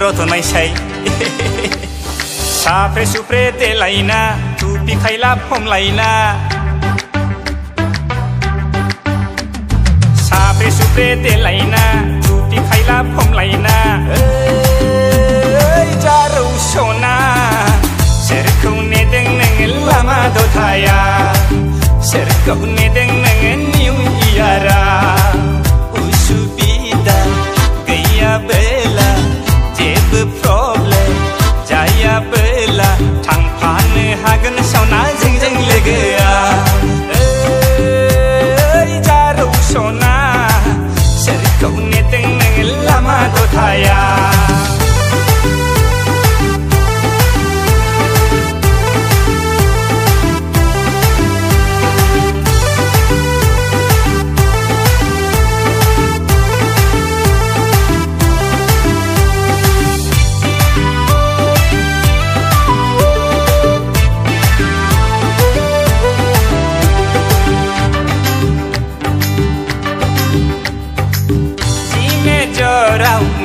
रतनायसाय साफ्रे सुफ्रे देलायना टुपि खायला फमलायना साफ्रे सुफ्रे देलायना टुपि खायला फमलायना ओइ जारौ सना सोरखौ नेदों नोङो लामा दथाया सोरखौ नेदों नोङो निउ इयारा उसुबिदा गैयाबोला जेबो प्रब्लेम जायाबोला थांफानो हागोन सावना जोंजों लोगोआ ओइ जारौ सना सोरखौ नेदों नोङो लामा दथाया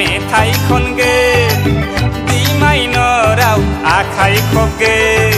मेथाइ खनगोन दै माइनराव आखाइ खबगोन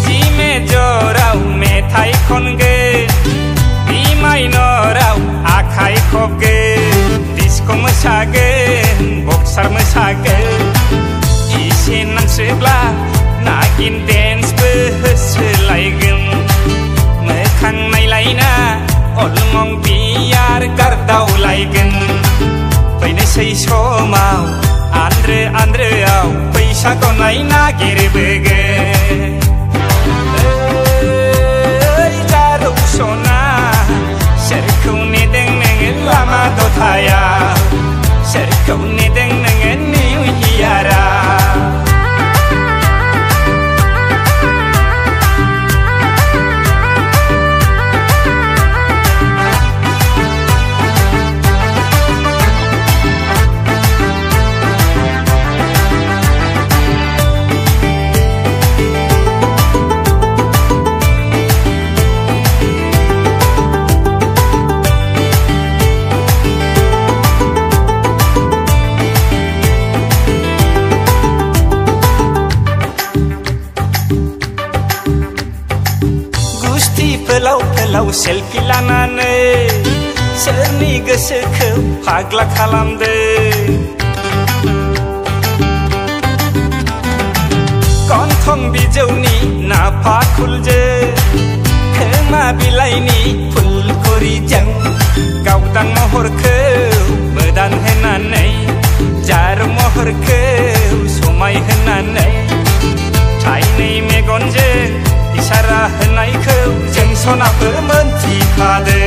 जि मेजराव मेथाइ खनगोन दै माइनराव आखाइ खबगोन डिस्क' मोसागोन बक्सार मोसागोन एसे नांसोब्ला नागिन डेन्सबो होसोलायगोन मोखां नायलायना अलमं बियार गारदावलायगोन फैनोसै समाव आन्द्रोआव फैसाखौ नागिरबोगोन ओइ जारौ सना सोरखौ नेदों नोङो लामा दथाया सोरखौ नेदों नोङो निउ इयारा फोलाव सेल्फि लानानै सोरनि गोसोखौ फाग्ला खालामदो गन्थं बिजौनि नाफा खुलजो खोमा बिलाइनि फुलखुरिजों गावदां महरखौ मोदान होनानै जारौ महरखौ समाय होनानै थाइनै मेगनजों इसारा होनायखौ जों सनाफोर मोनथिखादो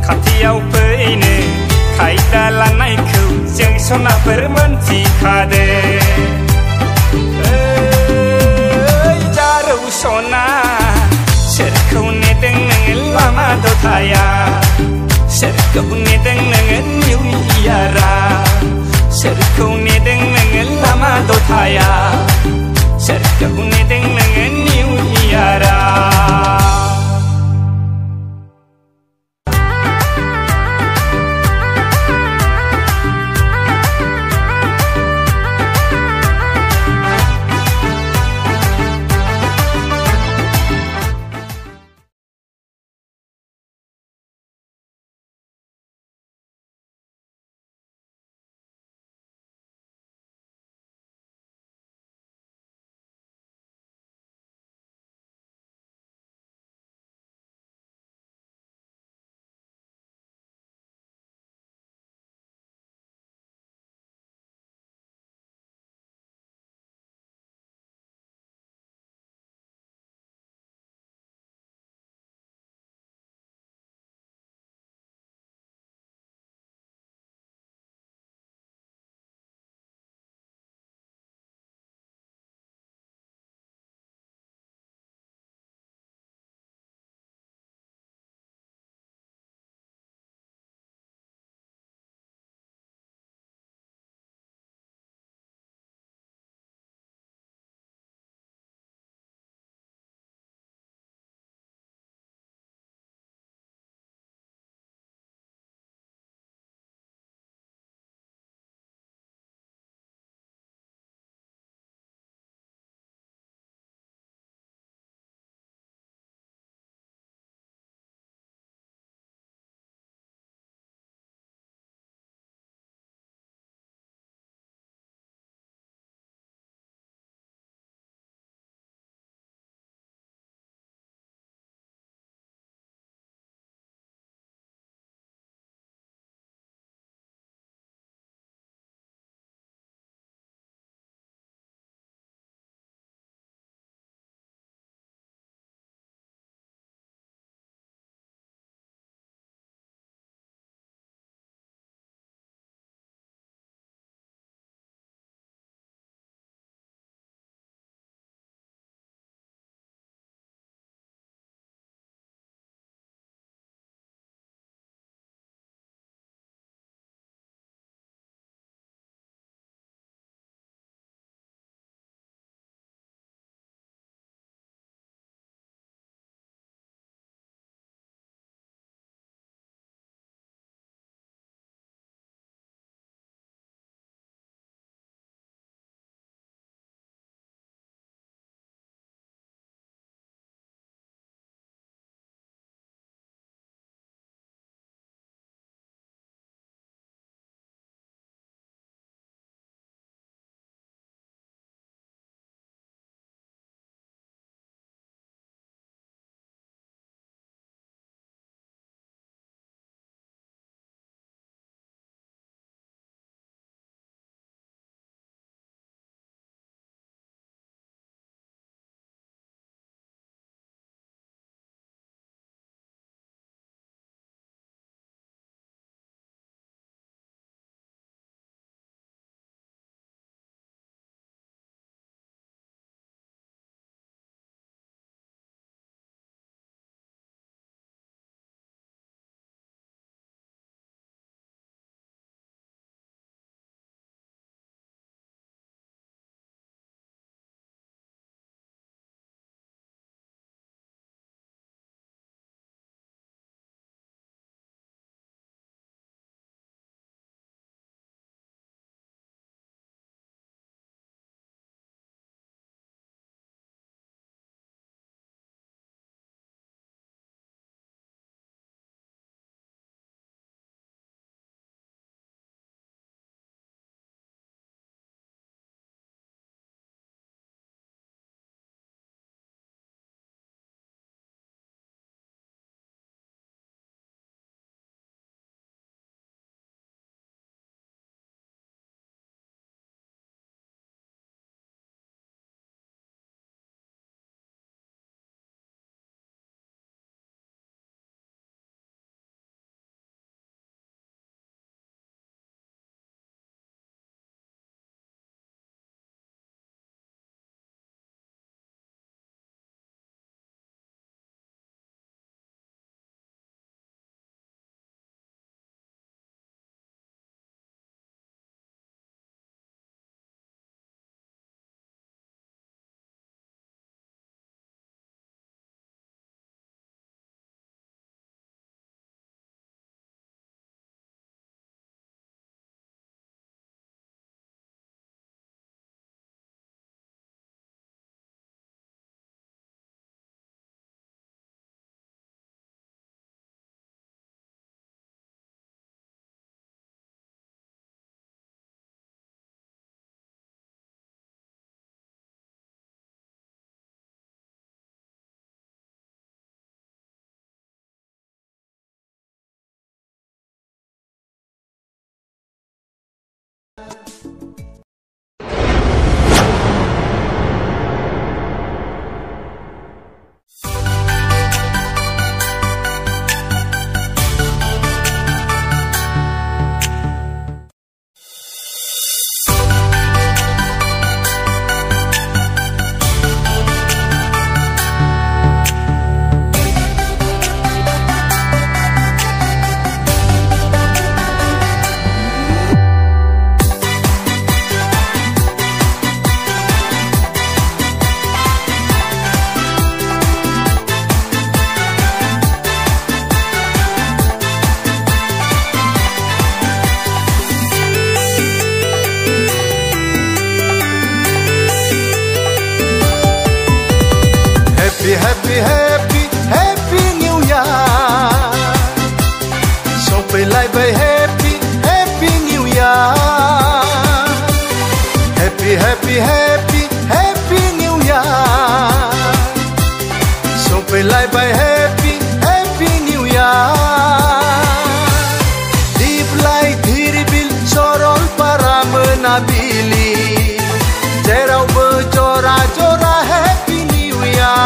खाथियाव फैनो खायदा लानायखौ जों सनाफोर मोनथिखादो ओइ जारौ सना सोरखौ नेदों नोङो लामा दथाया सोरखौ नेदों नोङो निउ इयारा सोरखौ नेदों नोङो लामा दथाया सोरखौ नेदों नोङो new इयारा happy, happy, happy New Year. Sopelaibai happy, happy New Year. Diplai dhiribil sorol para menabili, jerawbo jora-jora happy New Year.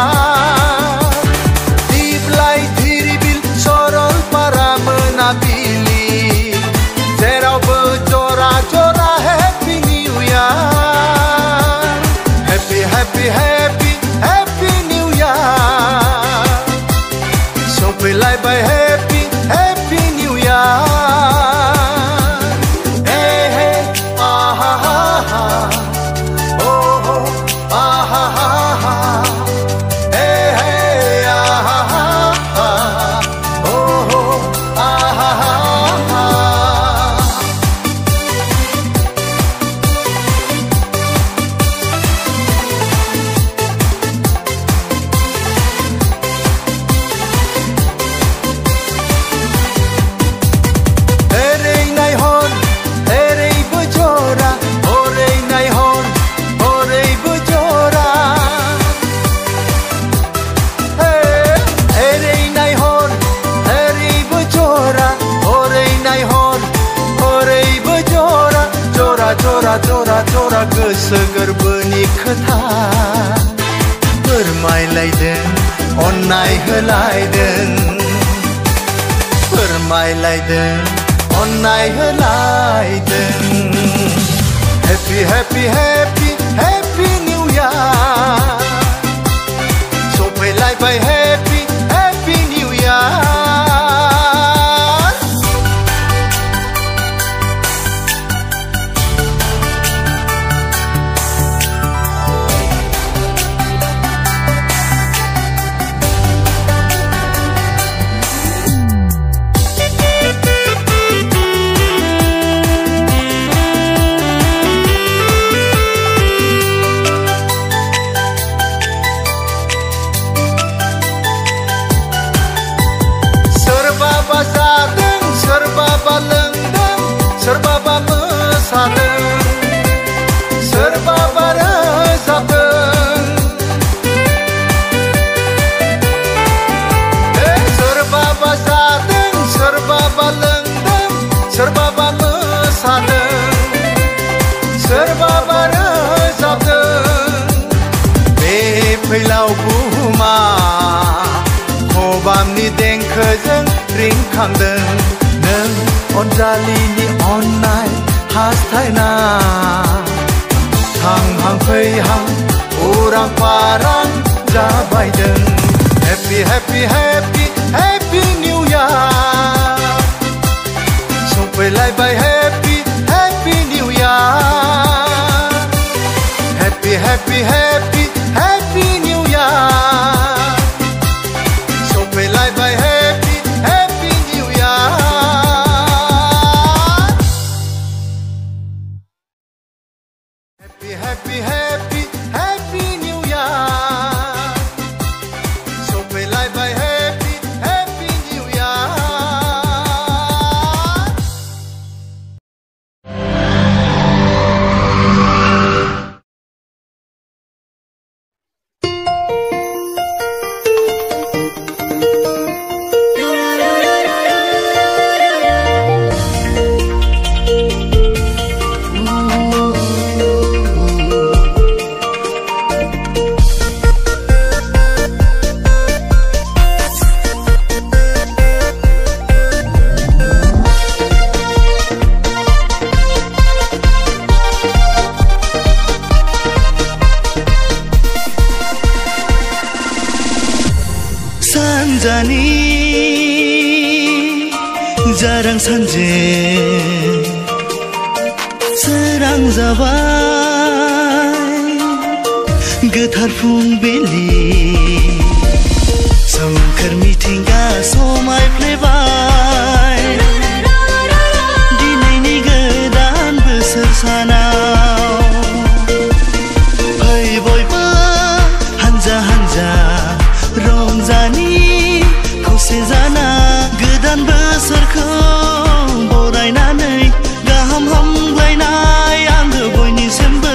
Diplai dhiribil sorol para menabili, jerawbo jora-jora happy New Year. Happy, happy, happy, happy New Year. Sopelaibai happy, happy New Year. Hey, hey, ah ha ha ha. Oh, oh, ah ha ha ha. Hey, hey, ah ha ha ha. Oh, oh, ah ha ha ha. Jora jora jora गोसो गोरबोनि खोथा फोरमायलायदों अननाय होलायदों फोरमायलायदों अननाय होलायदों Happy happy happy happy New Year सफैलायबाय happy happy New Year सोरबाबा मोसादों सोरबाबा रोजाबदों सोरबाबा जादों सोरबाबा लोंदों सोरबाबा मोसादों सोरबाबा रोजाबदों बे फैलाव बुहुमा खबामनि देंखोजों रिंखांदों नों अनजालिनि अननाय हास्थायना थांहां फैहां उरां फारां जाबायदों Happy happy happy happy New Year सफैलायबाय happy happy New Year Happy happy happy happy New Year सफैलायबाय happy happy New Year Happy, happy, happy New Year. Sopelaibai happy, happy New Year. 산자니 자랑 산제 सोरां जाबाय गोथार फुंबिलि सोमखोर मिथिंगा समायफ्लेबाय दिनैनि गोदान बोसोर सानाव फै बयबो हानजा हानजा रंजानि खौसे जाना गोदान बोसोरखौ बरायनानै गाहाम हामलायनाय आंगो बयनिसिमबो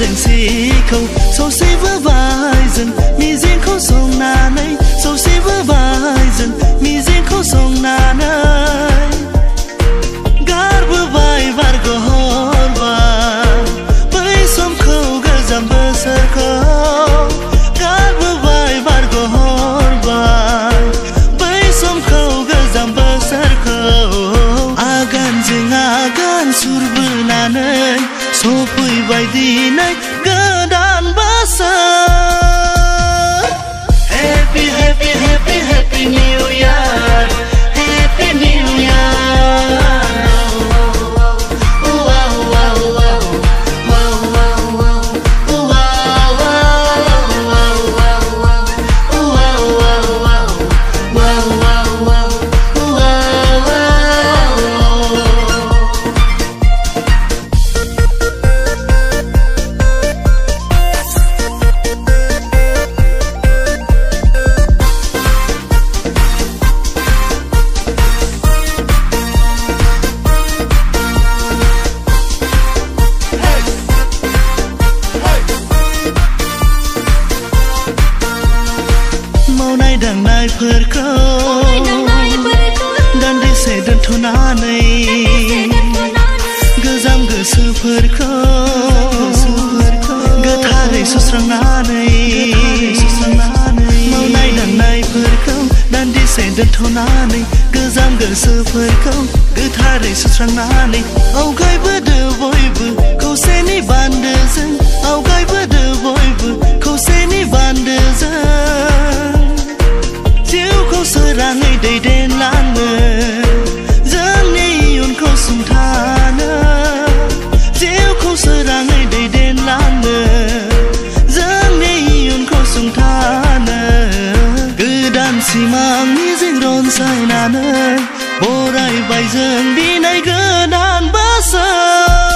जेंसिखौ सौसिबोबाय जों मिजिंखौ संनानै सौसिबोबाय जों मिजिंखौ संनानै गारबोबाय बारग'हरबाय बै समखौ गोजाम बोसोरखौ गारबोबाय बारग'हरबाय बै समखौ गोजाम बोसोरखौ आगानजों आगान सुरबोनानै सफैबाय दिनै गोदान बोसोर Happy Happy Happy Happy New Year Happy New Year दांनायफोरखौ दान्दिसे दोनथ'नानै गोजाम गोसोफोरखौ गोथारै सुस्रांनानै मावनाय दांनायफोरखौ दान्दिसे दोनथ'नानै गोजाम गोसोफोरखौ गोथारै सुस्रांनानै आवगायबोदो बयबो खौसेनि बान्दोजों आवगायबोदो बयबो खौसेनि बान्दोजों जिउखौ सोराङै दैदेनलांनो जोंनि इयुनखौ सुंथानो जिउखौ सोराङै दैदेनलांनो जोंनि इयुनखौ सुंथानो गोदान सिमांनि जिं रनसायनानै बरायबाय जों दिनै गोदान बोसोर